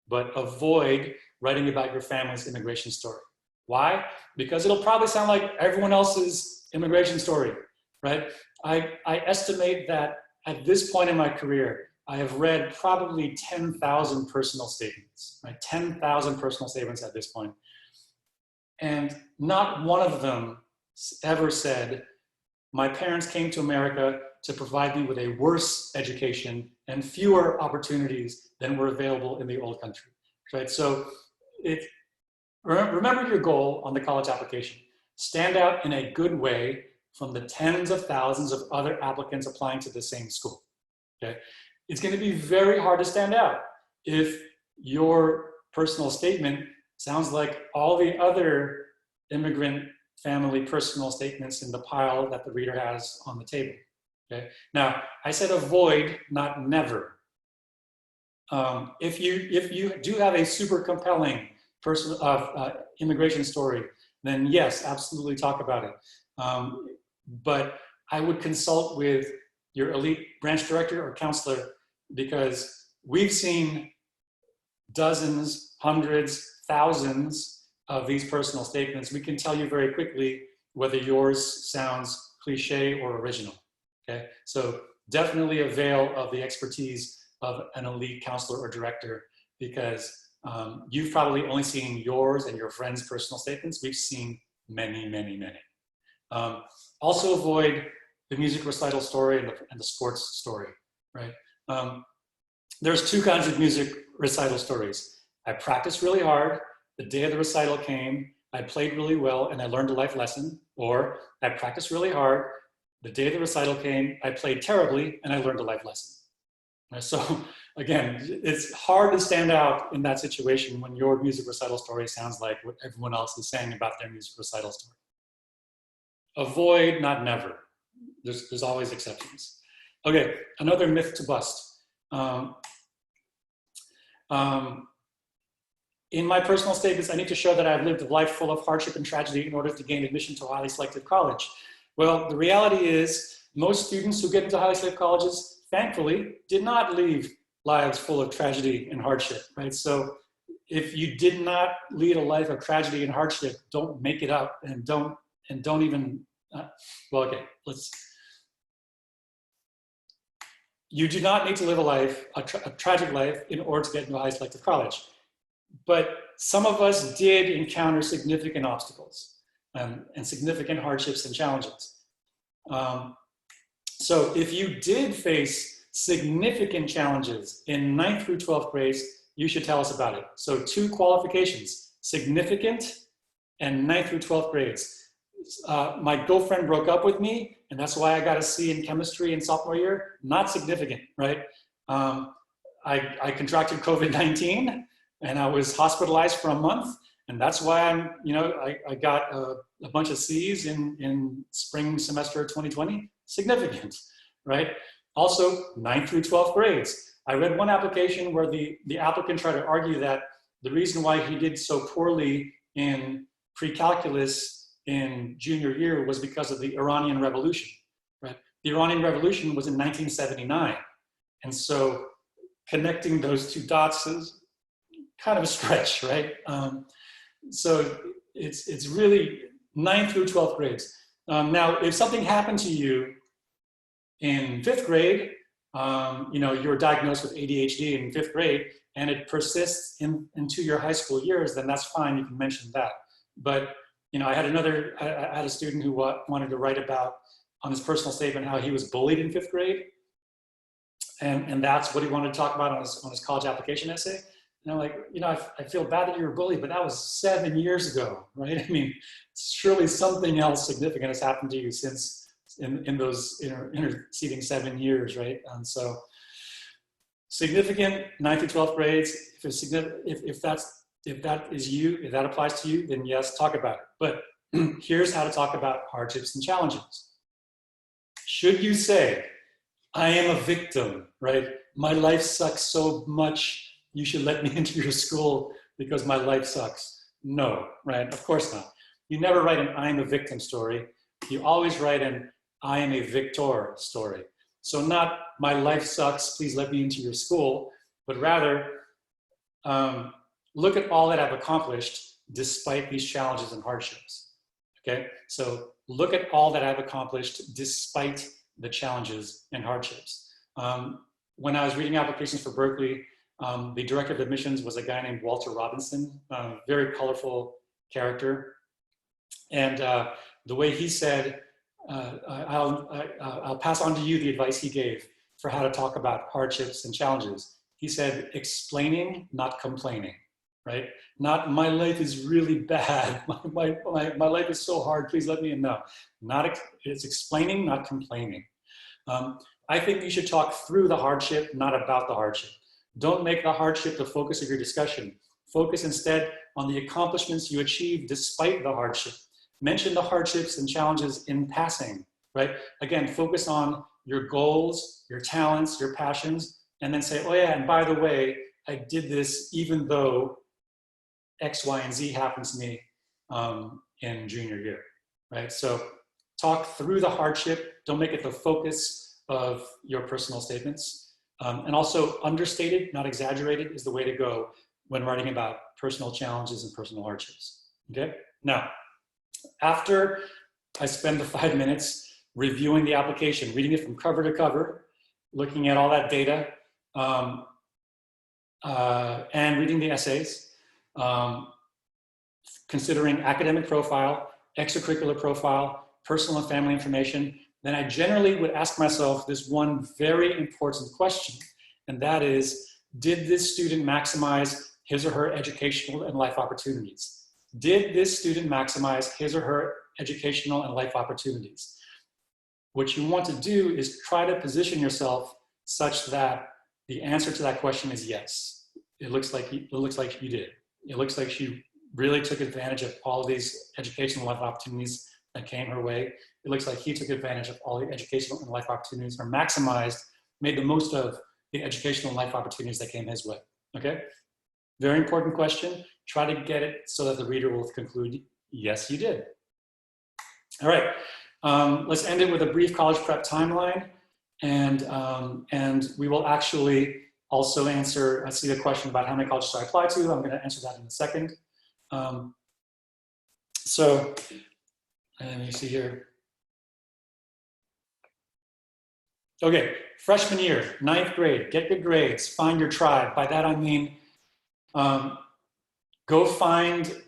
but avoid writing about your family's immigration story. Why? Because it'll probably sound like everyone else's immigration story, right? I estimate that at this point in my career, I have read probably 10,000 personal statements, right? 10,000 personal statements at this point. And not one of them ever said, my parents came to America to provide me with a worse education and fewer opportunities than were available in the old country, right? So remember your goal on the college application. Stand out in a good way from the tens of thousands of other applicants applying to the same school, okay? It's gonna be very hard to stand out if your personal statement sounds like all the other immigrant family personal statements in the pile that the reader has on the table, okay? Now, I said avoid, not never. If you do have a super compelling immigration story, then yes, absolutely talk about it. But I would consult with your elite branch director or counselor, because we've seen dozens, hundreds, thousands of these personal statements. We can tell you very quickly whether yours sounds cliche or original, okay? So definitely avail of the expertise of an elite counselor or director, because you've probably only seen yours and your friends' personal statements. We've seen many, many, many. Also avoid the music recital story and the sports story, right? There's two kinds of music recital stories. I practiced really hard, the day of the recital came, I played really well and I learned a life lesson. Or I practiced really hard, the day of the recital came, I played terribly and I learned a life lesson. So again, it's hard to stand out in that situation when your music recital story sounds like what everyone else is saying about their music recital story. Avoid, not never. There's always exceptions. Okay, another myth to bust. In my personal statements, I need to show that I've lived a life full of hardship and tragedy in order to gain admission to a highly selective college. Well, the reality is most students who get into highly selective colleges, thankfully, did not leave lives full of tragedy and hardship, right? So if you did not lead a life of tragedy and hardship, don't make it up and don't even, well, okay, you do not need to live a life, a tragic life, in order to get into a high selective college. But some of us did encounter significant obstacles and significant hardships and challenges. So if you did face significant challenges in 9th through 12th grades, you should tell us about it. So 2 qualifications, significant and 9th through 12th grades. My girlfriend broke up with me, and that's why I got a C in chemistry in sophomore year. Not significant, right? I contracted COVID-19 and I was hospitalized for a month, and that's why I got a bunch of C's in spring semester 2020. Significant, right? Also, 9th through 12th grades. I read one application where the applicant tried to argue that the reason why he did so poorly in pre-calculus in junior year was because of the Iranian Revolution, right? The Iranian Revolution was in 1979. And so connecting those 2 dots is kind of a stretch, right? So it's really 9th through 12th grades. Now, if something happened to you in 5th grade, you were diagnosed with ADHD in 5th grade, and it persists into your high school years, then that's fine, you can mention that. But I had a student who wanted to write about, on his personal statement, how he was bullied in 5th grade. And that's what he wanted to talk about on his college application essay. And I'm like, I feel bad that you were bullied, but that was 7 years ago, right? I mean, surely something else significant has happened to you since in those interceding 7 years, right? And so significant 9th through 12th grades, if that is you, if that applies to you, then yes, talk about it. But here's how to talk about hardships and challenges. Should you say, I am a victim, right? My life sucks so much, you should let me into your school because my life sucks. No, right? Of course not. You never write an I'm a victim story. You always write an I am a victor story. So not my life sucks, please let me into your school, but rather look at all that I've accomplished despite these challenges and hardships, okay? So look at all that I've accomplished despite the challenges and hardships. When I was reading applications for Berkeley, the director of admissions was a guy named Walter Robinson, very colorful character. And the way he said, I'll pass on to you the advice he gave for how to talk about hardships and challenges. He said, explaining, not complaining, right? Not my life is really bad. My life is so hard, please let me in. No, it's explaining, not complaining. I think you should talk through the hardship, not about the hardship. Don't make the hardship the focus of your discussion. Focus instead on the accomplishments you achieved despite the hardship. Mention the hardships and challenges in passing, right? Again, focus on your goals, your talents, your passions, and then say, oh yeah, and by the way, I did this even though X, Y, and Z happened to me in junior year, right? So talk through the hardship. Don't make it the focus of your personal statements. And also understated, not exaggerated, is the way to go when writing about personal challenges and personal hardships, okay? Now, after I spend the 5 minutes reviewing the application, reading it from cover to cover, looking at all that data, and reading the essays, considering academic profile, extracurricular profile, personal and family information, then I generally would ask myself this one very important question, and that is, did this student maximize his or her educational and life opportunities? Did this student maximize his or her educational and life opportunities? What you want to do is try to position yourself such that the answer to that question is yes. It looks like you did. It looks like she really took advantage of all of these educational and life opportunities that came her way. It looks like he took advantage of all the educational and life opportunities, or maximized, made the most of the educational and life opportunities that came his way, okay? Very important question. Try to get it so that the reader will conclude, yes, you did. All right, let's end it with a brief college prep timeline. And we will actually also answer, I see the question about how many colleges I apply to. I'm gonna answer that in a second. So, let me see here. Okay, freshman year, 9th grade, get good grades, find your tribe. By that I mean, go find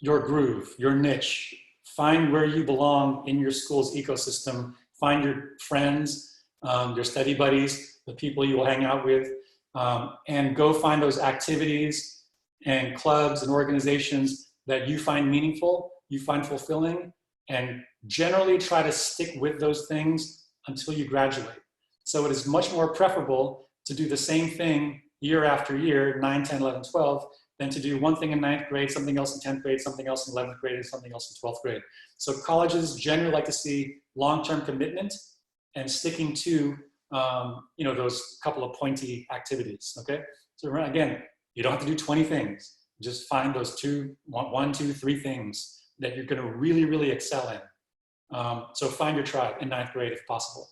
your groove, your niche, find where you belong in your school's ecosystem, find your friends, your study buddies, the people you will hang out with, and go find those activities and clubs and organizations that you find meaningful, you find fulfilling, and generally try to stick with those things until you graduate. So it is much more preferable to do the same thing year after year, 9, 10, 11, 12, than to do one thing in 9th grade, something else in 10th grade, something else in 11th grade, and something else in 12th grade. So colleges generally like to see long-term commitment and sticking to those couple of pointy activities, okay? So again, you don't have to do 20 things. Just find those one, two, 3 things that you're gonna really, really excel in. So find your tribe in 9th grade if possible.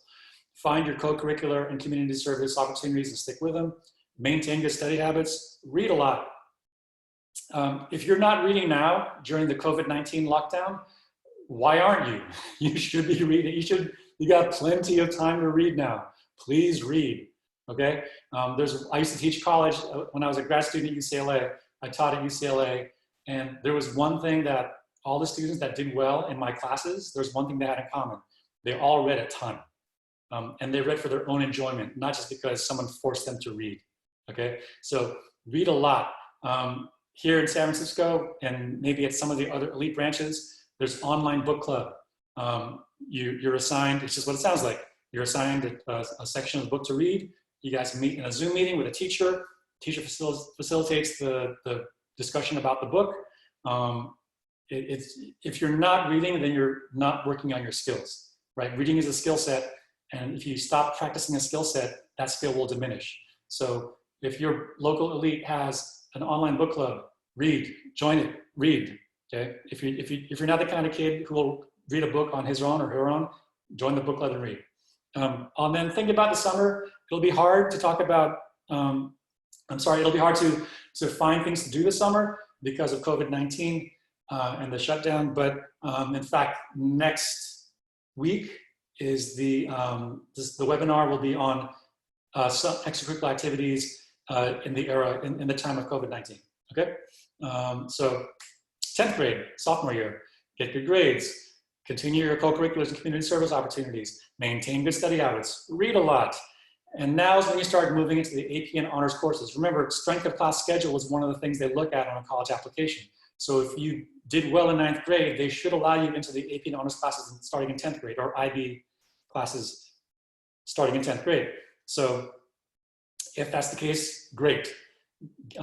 Find your co-curricular and community service opportunities and stick with them. Maintain good study habits, read a lot. If you're not reading now during the COVID-19 lockdown, why aren't you? You should be reading. You got plenty of time to read now. Please read, okay? I used to teach college when I was a grad student at UCLA. I taught at UCLA, and there was one thing that all the students that did well in my classes, there's one thing they had in common. They all read a ton, and they read for their own enjoyment, not just because someone forced them to read, okay? So read a lot. Here in San Francisco, and maybe at some of the other elite branches, there's online book club. You're assigned, it's just what it sounds like. You're assigned a section of the book to read. You guys meet in a Zoom meeting with a teacher. Teacher facilitates the discussion about the book. If you're not reading, then you're not working on your skills, right? Reading is a skill set, and if you stop practicing a skill set, that skill will diminish. So if your local elite has an online book club, read, join it, read, okay? If you're not the kind of kid who will read a book on his own or her own, join the book club and read. And then think about the summer. It'll be hard to talk about, it'll be hard to find things to do this summer because of COVID-19 and the shutdown, but in fact, next week is the webinar will be on some extracurricular activities in the time of COVID-19, okay? So 10th grade, sophomore year, get good grades, continue your co-curriculars and community service opportunities, maintain good study habits, read a lot. And now is when you start moving into the AP and honors courses. Remember, strength of class schedule is one of the things they look at on a college application. So if you did well in 9th grade, they should allow you into the AP and honors classes starting in 10th grade, or IB classes starting in 10th grade. So if that's the case, great. Take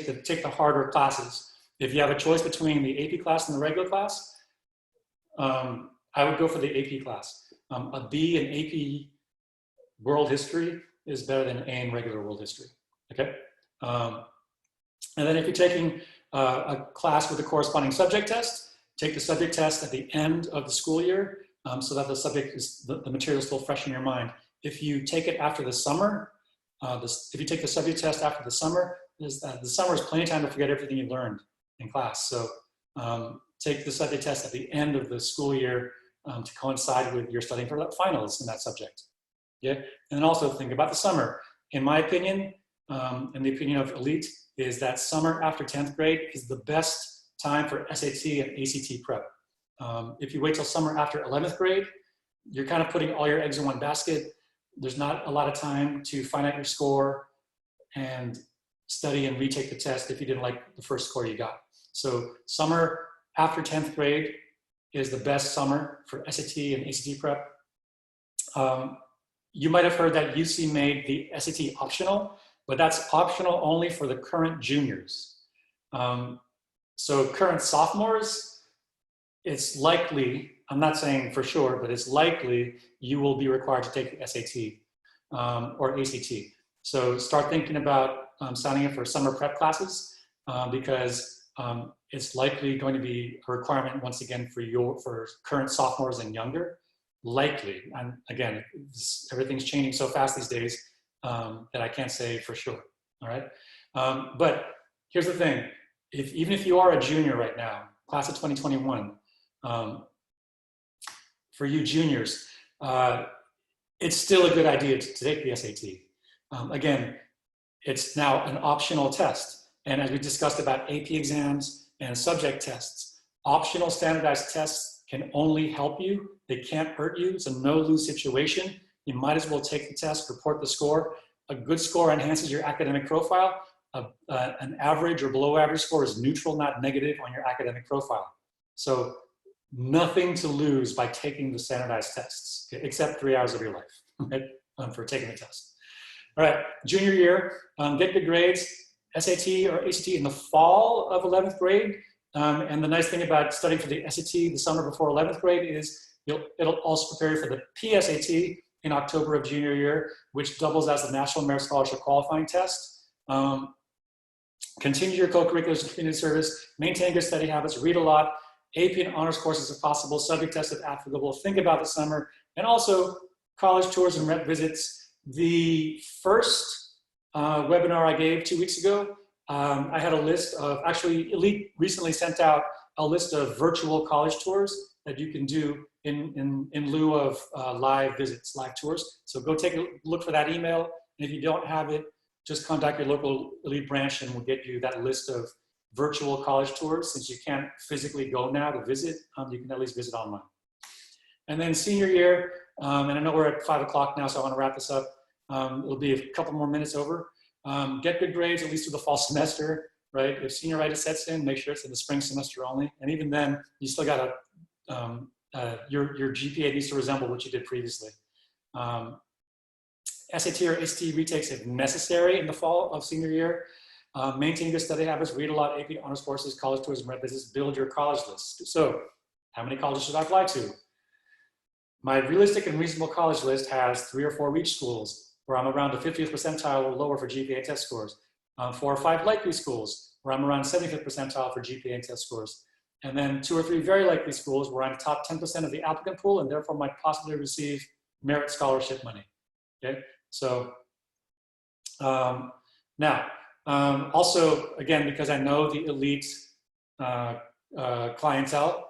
the harder classes. If you have a choice between the AP class and the regular class, I would go for the AP class. A B in AP world history is better than an A in regular world history, okay? And then if you're taking a class with a corresponding subject test, take the subject test at the end of the school year so that the subject is, the material is still fresh in your mind. If you take it after the summer, if you take the subject test after the summer is plenty of time to forget everything you learned in class. So take the subject test at the end of the school year to coincide with your studying for finals in that subject. Yeah, and then also think about the summer. In my opinion, and the opinion of Elite, is that summer after 10th grade is the best time for SAT and ACT prep. If you wait till summer after 11th grade, you're kind of putting all your eggs in one basket. There's not a lot of time to find out your score and study and retake the test if you didn't like the first score you got. So summer after 10th grade is the best summer for SAT and ACT prep. You might have heard that UC made the SAT optional, but that's optional only for the current juniors. So current sophomores, it's likely, I'm not saying for sure, but it's likely you will be required to take the SAT or ACT. So start thinking about signing up for summer prep classes because it's likely going to be a requirement once again for current sophomores and younger. Likely, and again, everything's changing so fast these days that I can't say for sure. All right, but here's the thing: even if you are a junior right now, class of 2021, for you juniors, it's still a good idea to take the SAT. Again, it's now an optional test, and as we discussed about AP exams and subject tests, optional standardized tests can only help you. They can't hurt you. It's a no-lose situation. You might as well take the test, report the score. A good score enhances your academic profile. An average or below average score is neutral, not negative on your academic profile. So nothing to lose by taking the standardized tests, okay, except 3 hours of your life, right, for taking the test. All right, junior year, get good grades, SAT or ACT in the fall of 11th grade. And the nice thing about studying for the SAT the summer before 11th grade is it'll also prepare you for the PSAT in October of junior year, which doubles as the National Merit Scholarship Qualifying Test. Continue your co-curriculars and community service, maintain good study habits, read a lot, AP and honors courses if possible, subject tests if applicable, think about the summer, and also college tours and rep visits. The first webinar I gave 2 weeks ago, I had a list of, actually Elite recently sent out a list of virtual college tours that you can do in lieu of live visits, live tours. So go take a look for that email. And if you don't have it, just contact your local Elite branch and we'll get you that list of virtual college tours. Since you can't physically go now to visit, you can at least visit online. And then senior year, and I know we're at 5 o'clock now, so I want to wrap this up. It'll be a couple more minutes over. Get good grades, at least through the fall semester, right? If senioritis sets in, make sure it's in the spring semester only. And even then, you still got to, your GPA needs to resemble what you did previously. SAT or ACT retakes if necessary in the fall of senior year. Maintain good study habits, read a lot, AP honors courses, college tours, and rep visits, build your college list. So, how many colleges should I apply to? My realistic and reasonable college list has 3 or 4 reach schools, where I'm around the 50th percentile or lower for GPA test scores. 4 or 5 likely schools, where I'm around 75th percentile for GPA test scores. And then 2 or 3 very likely schools, where I'm top 10% of the applicant pool and therefore might possibly receive merit scholarship money. Okay, so now, also, again, because I know the Elite clientele,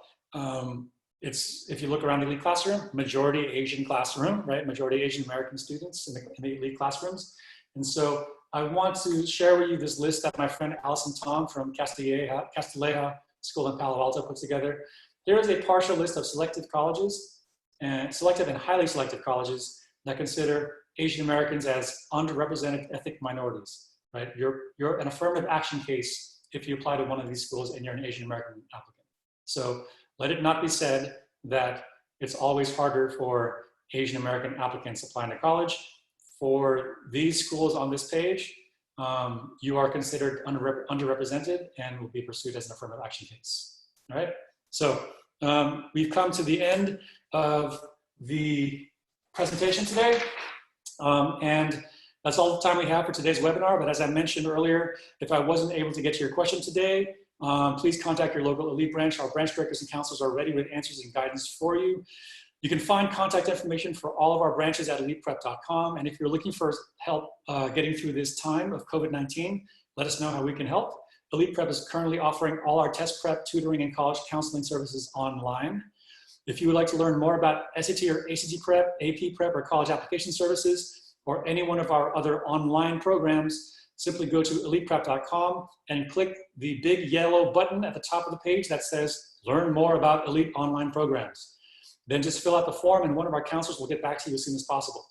if you look around the Elite classroom, majority Asian classroom, right? Majority Asian American students in the Elite classrooms. And so I want to share with you this list that my friend Allison Tong from Castilleja School in Palo Alto put together. There is a partial list of selective colleges, and selective and highly selective colleges that consider Asian Americans as underrepresented ethnic minorities, right? You're an affirmative action case if you apply to one of these schools and you're an Asian American applicant. So let it not be said that it's always harder for Asian American applicants applying to college. For these schools on this page, you are considered underrepresented and will be pursued as an affirmative action case. All right, so we've come to the end of the presentation today. And That's all the time we have for today's webinar, but as I mentioned earlier, if I wasn't able to get to your question today, please contact your local elite branch. Our branch directors and counselors are ready with answers and guidance for you. You can find contact information for all of our branches at eliteprep.com. And if you're looking for help getting through this time of COVID-19, let us know how we can help. Elite Prep is currently offering all our test prep, tutoring, and college counseling services online. If you would like to learn more about SAT or ACT prep, AP prep, or college application services, or any one of our other online programs, simply go to eliteprep.com and click the big yellow button at the top of the page that says, Learn more about Elite online programs. Then just fill out the form and one of our counselors will get back to you as soon as possible.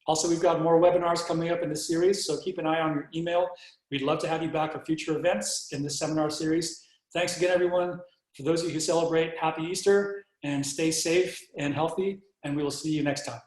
Also, we've got more webinars coming up in this series, so keep an eye on your email. We'd love to have you back for future events in this seminar series. Thanks again, everyone. For those of you who celebrate, happy Easter, and stay safe and healthy, and we will see you next time.